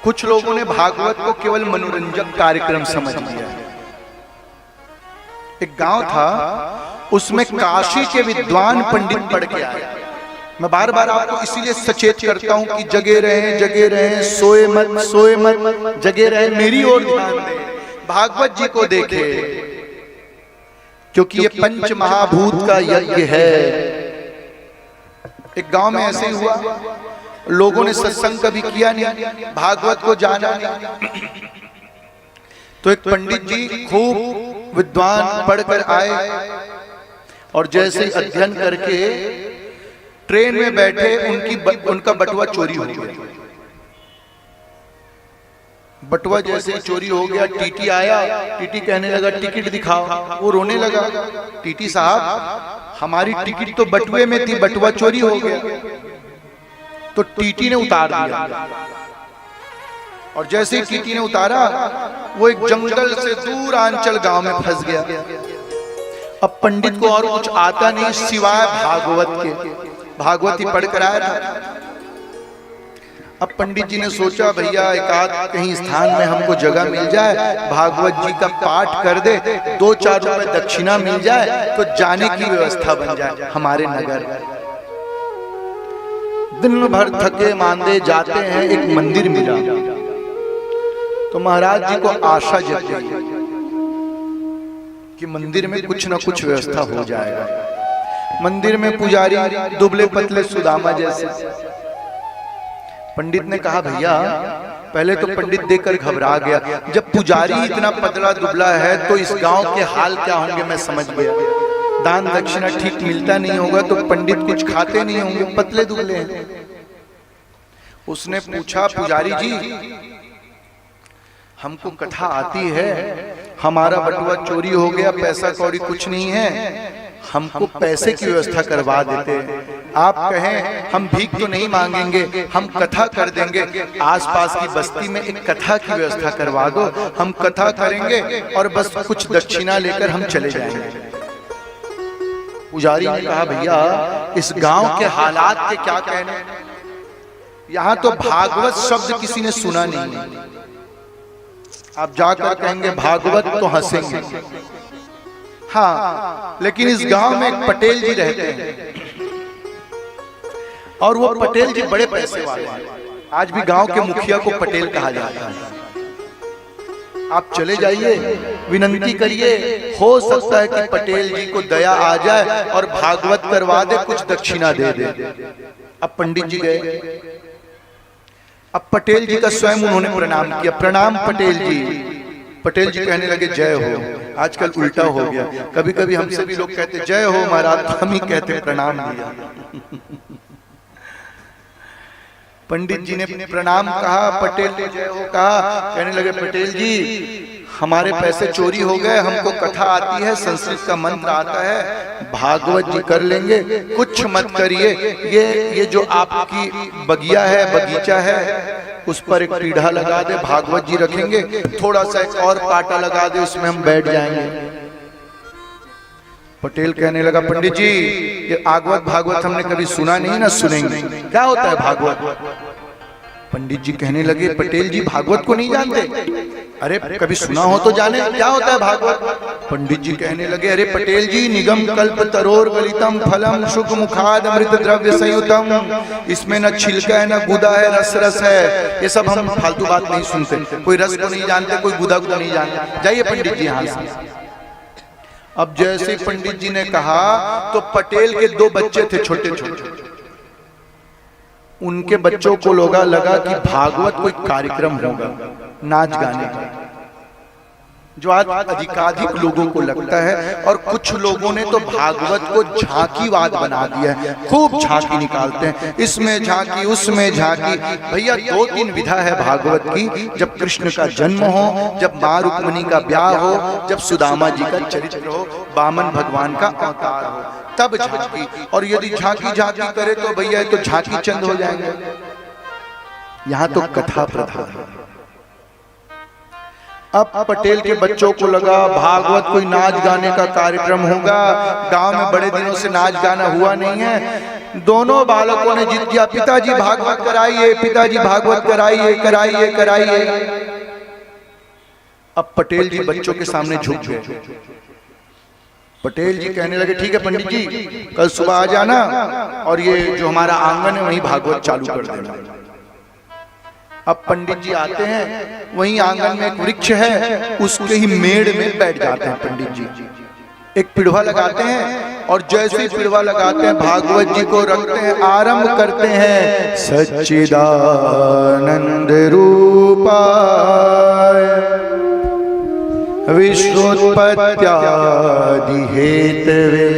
कुछ लोगों ने भागवत को केवल मनोरंजक कार्यक्रम समझ लिया। एक गांव था, उसमें काशी के विद्वान पंडित पढ़ के आए। मैं बार बार आपको इसीलिए सचेत करता हूं कि जगे रहें, सोए मत, जगे रहें, मेरी ओर ध्यान दें, भागवत जी को देखें, क्योंकि ये पंच महाभूत का यज्ञ है। एक गांव में ऐसे ही हुआ, लोगों ने सत्संग कभी किया नहीं, भागवत को जाना नहीं, तो एक पंडित जी खूब विद्वान पढ़कर आए और जैसे अध्ययन करके ट्रेन में बैठे उनका बटुआ चोरी हो गया। बटुआ जैसे चोरी हो गया, टीटी आया, टीटी कहने लगा टिकट दिखाओ। वो रोने लगा, टीटी साहब हमारी टिकट तो बटुए में थी, बटुआ चोरी हो गया। तो टीटी ने उतार दिया और जैसे ही टीटी ने उतारा वो एक जंगल से दूर आंचल गांव में फंस गया। अब पंडित को और कुछ आता नहीं सिवाय भागवत के, भागवत ही पढ़ कर आया था। अब पंडित जी ने सोचा भैया एक आध कहीं स्थान में हमको जगह मिल जाए, भागवत जी का पाठ कर दे, 2-4 रुपए दक्षिणा मिल जाए तो जाने की व्यवस्था बन जाए हमारे नगर। दिन भर थके मांदे जाते हैं, एक मंदिर मिला तो महाराज जी को आशा जग गई कि मंदिर में कुछ न कुछ व्यवस्था हो जाएगा। मंदिर में पुजारी दुबले पतले सुदामा जैसे। पंडित ने कहा भैया, पहले तो पंडित देखकर घबरा गया, जब पुजारी इतना पतला दुबला है तो इस गांव के हाल क्या होंगे मैं समझ गया। दान दक्षिणा ठीक मिलता नहीं होगा तो पंडित कुछ खाते नहीं होंगे, पतले दुबले हैं। उसने पूछा पुजारी जी हमको कथा आती है, हमारा बटुआ चोरी हो गया, पैसा कौड़ी कुछ नहीं है, हमको पैसे की व्यवस्था करवा देते। आप कहें हम भीख तो नहीं मांगेंगे, हम कथा कर देंगे, आसपास की बस्ती में एक कथा की व्यवस्था करवा दो, हम कथा करेंगे और बस कुछ दक्षिणा लेकर हम चले जाएंगे। पुजारी ने कहा भैया इस गांव के हालात के क्या कहने, यहां तो भागवत शब्द किसी ने सुना नहीं। आप जाकर कहेंगे भागवत तो हंसेंगे। हाँ, लेकिन इस गांव में एक पटेल जी रहते हैं और वो पटेल जी बड़े पैसे वाले हैं। आज भी गांव के मुखिया को पटेल कहा जाता है। आप चले जाइए, विनंती करिए, हो सकता है कि पटेल जी को दया आ जाए और भागवत करवा दे, कुछ दक्षिणा दे दे। अब पंडित जी गए, अब पटेल जी का स्वयं उन्होंने प्रणाम किया, प्रणाम पटेल जी। पटेल जी कहने लगे जय हो। आजकल उल्टा हो गया, कभी कभी हमसे भी लोग कहते जय हो महाराज, हम ही कहते प्रणाम दिया। पंडित जी ने प्रणाम कहा, पटेल ने जय हो कहा। कहने लगे पटेल जी हमारे पैसे चोरी हो गए, हमको कथा आती है, संस्कृत का मंत्र आता है, भागवत जी कर लेंगे, कुछ मत करिए। ये जो आपकी बगिया है, बगीचा है, उस पर एक पीढ़ा लगा दे, भागवत जी रखेंगे, थोड़ा सा एक और पाटा लगा दे, उसमें हम बैठ जाएंगे। पटेल कहने लगा पंडित जी ये भागवत हमने कभी सुना नहीं, ना सुनेंगे, क्या होता है भागवत? पंडित जी कहने लगे पटेल जी भागवत को नहीं जानते? अरे कभी सुना हो तो जाने, क्या होता है भागवत? पंडित जी कहने लगे अरे पटेल जी निगम कल्प तरोर गलितम फलम शुक मुखाद अमृत द्रव्य संयुतम, इसमें न छिलका है न गुदा है, रस रस है। ये सब हम फालतू बात नहीं सुनते, कोई रस को नहीं जानते, कोई गुदा को नहीं जानते। जाइए पंडित जी यहाँ से। अब जैसे पंडित जी ने कहा तो पटेल के 2 बच्चे थे छोटे छोटे, उनके बच्चों को लगा कि भागवत कोई कार्यक्रम होगा, नाच गाने का, जो आज अधिकाधिक लोगों को लगता है। और कुछ लोगों ने तो भागवत को झांकीवाद बना दिया है, खूब झांकी निकालते हैं, इसमें झांकी उसमें झांकी। भैया 2-3 विधा है भागवत की, जब कृष्ण का जन्म हो, जब मां रुक्मिणी का ब्याह हो, जब सुदामा जी का चरित्र हो, वामन भगवान का अवतार हो, तब झांकी। और यदि झांकी झांकी करे तो भैया तो झांकी चंद हो जाएंगे। यहां तो कथा प्रधान है। अब पटेल के बच्चों को लगा भागवत कोई नाच गाने का कार्यक्रम होगा, गांव में बड़े दिनों से नाच गाना हुआ नहीं है, दोनों बालकों ने जिद किया, पिताजी भागवत कराइए, पिताजी भागवत कराइए, कराइए, कराइए। अब पटेल जी बच्चों के सामने झुक गए। पटेल जी कहने लगे, ठीक है पंडित जी, कल सुबह आ जाना और ये जो हमारा आंगन है वहीं भागवत चालू कर देना। अब पंडित जी आते हैं, वहीं आंगन में एक वृक्ष है, उसके ही मेड़ में बैठ जाते हैं पंडित जी। एक पिढ़वा लगाते हैं और जैसे ही पिढ़वा लगाते हैं भागवत जी को रखते हैं, आरंभ करते हैं, सच्चिदानंद रूपाय विश्वोत्पत्त्यादि हेतवे।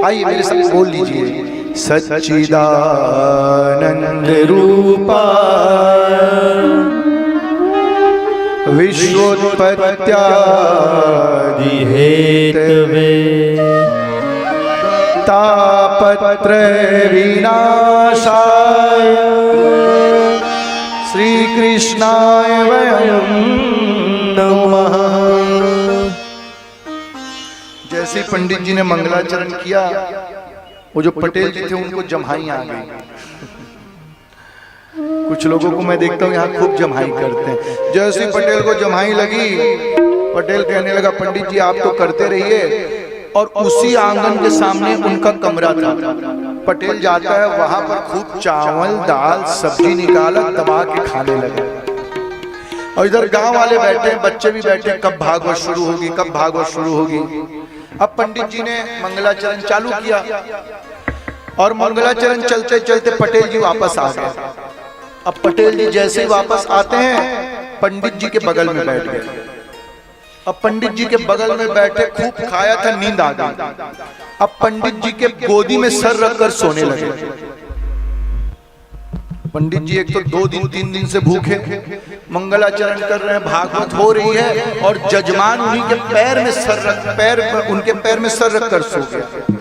आइए मेरे साथ बोल लीजिए, सच्चिदानंद रूपाय विश्वोत्पत्त्यादि हेतवे तापत्रय विनाशाय श्री कृष्णाय वयं नमः। जैसे पंडित जी ने मंगलाचरण किया, वो जो पटेल जी थे उनको जम्हाई आ गई। कुछ लोगों को मैं देखता हूँ यहाँ खूब जम्हाई करते हैं। जैसे पटेल को जम्हाई लगी, पटेल कहने लगा, पंडित जी आप तो करते रहिए। और उसी आंगन के सामने उनका कमरा था। पटेल जाता है, वहां पर खूब चावल दाल सब्जी निकाला, दबा के खाने लगा। और इधर गांव वाले बैठे, बच्चे भी बैठे, कब भागवत शुरू होगी, कब भागवत शुरू होगी। अब पंडित जी ने मंगलाचरण चालू किया और मंगलाचरण चलते चलते पटेल जी वापस आ गए। अब पटेल जी जैसे ही वापस आते हैं, पंडित जी के बगल में बैठ गए। अब पंडित जी के बगल में बैठे, खूब खाया था, नींद आ गई। अब पंडित जी के गोदी में सर रखकर सोने लगे। पंडित जी एक तो 2 दिन 3 दिन से भूखे, मंगलाचरण कर रहे हैं, भागवत हो रही है और जजमान उन्हीं के पैर में सर रख, उनके पैर में सर रखकर सो गया।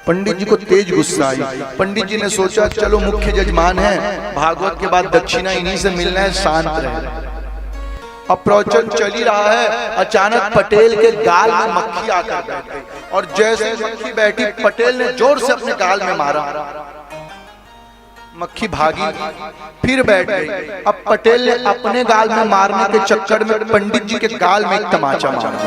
पंडित जी को तेज गुस्सा आई। पंडित जी ने सोचा, चलो मुख्य जजमान है, भागवत के बाद दक्षिणा इन्हीं से मिलना है, शांत रहे। अब प्रवचन चल ही रहा है, अचानक पटेल के गाल में मक्खी आकर बैठ गई। और जैसे मक्खी बैठी, पटेल ने जोर से अपने गाल में मारा, मक्खी भागी, फिर बैठ गई। अब पटेल ने अपने गाल में मारने के चक्कर में पंडित जी के गाल में एक तमाचा मारा।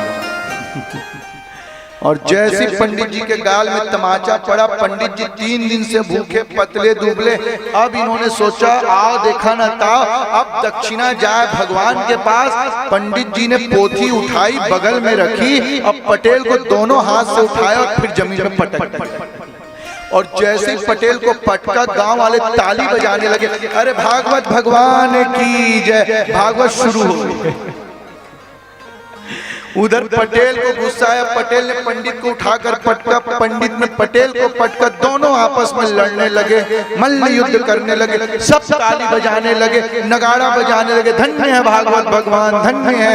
और जैसे पंडित जी के गाल में तमाचा पड़ा, पंडित जी 3 दिन से भूखे, पतले दुबले। अब इन्होंने सोचा, आओ देखा न था, अब दक्षिणा जाए भगवान के पास। पंडित जी ने पोथी उठाई, बगल में रखी, अब पटेल को दोनों हाथ से उठाया और फिर जमीन में पटक दिया। और जैसे ही पटेल को पटका, गांव वाले ताली बजाने लगे, अरे भागवत भगवान की जय, भागवत शुरू हो गई। उधर पटेल को गुस्सा आया, पटेल ने पंडित को उठाकर पटका, पंडित ने पटेल को पटका, दोनों आपस में लड़ने लगे, मल्ल युद्ध करने लगे, सब ताली बजाने लगे, नगाड़ा बजाने लगे, धन्य है भागवत भगवान, धन्य है,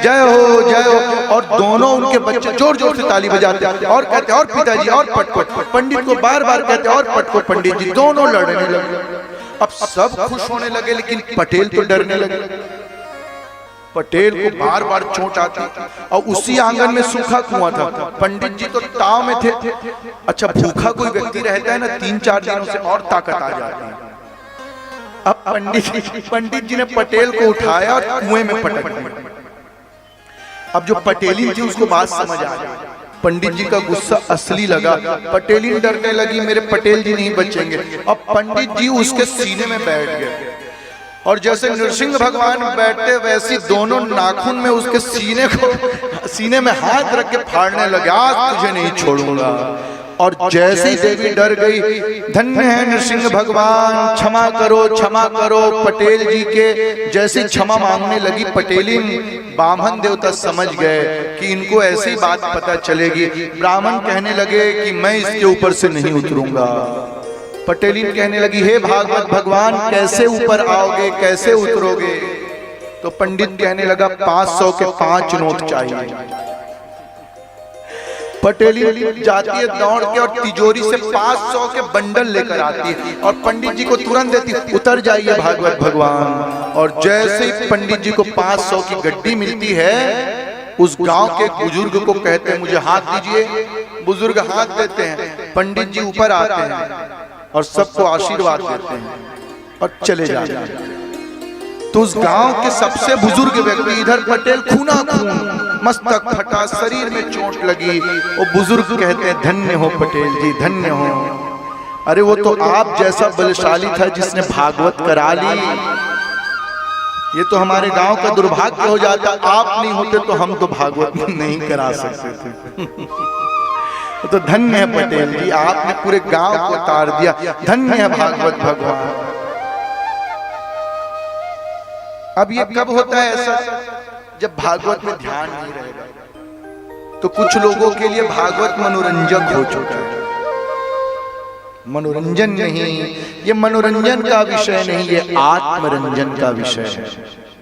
जय हो जय हो। और दोनों उनके बच्चे जोर जोर से ताली बजाते और कहते और पिताजी और पटको, पंडित को बार बार कहते और पटको पंडित जी, दोनों लड़ने लगे। अब सब खुश होने लगे, लेकिन पटेल तो डरने लगे। पटेल को बार बार चोट आती और उसी आंगन में सूखा कुआं था। पंडित जी तो ताव में थे। अच्छा, भूखा कोई व्यक्ति रहता है ना, 3-4 दिनों से और ताकत आ जाती है। अब पंडित जी ने पटेल को उठाया और कुएं में पटक दिया। अब जो पटेली थी उसको बात समझ आ गई, पंडित जी का गुस्सा असली लगा। पटेली डरने लगी, मेरे पटेल जी नहीं बचेंगे। अब पंडित जी उसके सीने में बैठ गए और जैसे नृसिंह भगवान बैठते वैसे दोनों नाखून में उसके सीने में हाथ रख के फाड़ने लगे, आज तुझे नहीं छोड़ूंगा। और जैसे ही देवी डर गई, धन्य है नृसिंह भगवान, क्षमा करो पटेल जी के। जैसे क्षमा मांगने लगी पटेली, ब्राह्मण देवता समझ गए कि इनको ऐसी बात पता चलेगी। ब्राह्मण कहने लगे कि मैं इसके ऊपर से नहीं उतरूंगा। पटेली कहने लगी, हे भागवत भगवान, कैसे ऊपर आओगे, कैसे उतरोगे? तो पंडित कहने लगा, 500 के 5 नोट चाहिए। पटेली जाती है दौड़ के और तिजोरी से 500 के बंडल लेकर आती है और पंडित जी को तुरंत देती, उतर जाइए भागवत भगवान। और जैसे ही पंडित जी को 500 की गड्डी मिलती है, उस गांव के बुजुर्ग को कहते हैं मुझे हाथ दीजिए। बुजुर्ग हाथ देते हैं, पंडित जी ऊपर आते हैं और सबको आशीर्वाद देते हैं और चले जाते हैं। तो उस गांव के सबसे बुजुर्ग व्यक्ति, इधर पटेल खूना खून, मस्तक फटा, शरीर में चोट लगी, वो बुजुर्ग कहते हैं धन्य हो पटेल जी, धन्य हो। अरे वो तो आप जैसा बलशाली था जिसने भागवत करा ली। ये तो हमारे गांव का दुर्भाग्य हो जाता, आप नहीं होते तो हम तो भागवत नहीं करा सकते थे। तो धन्य है पटेल जी, आपने पूरे गांव को तार दिया, धन्य है भागवत भगवान। अब ये कब होता है ऐसा? जब भागवत में ध्यान नहीं रहेगा। तो कुछ लोगों के लिए भागवत मनोरंजक हो चुका है। मनोरंजन नहीं, ये मनोरंजन का विषय नहीं, ये आत्मरंजन का विषय है।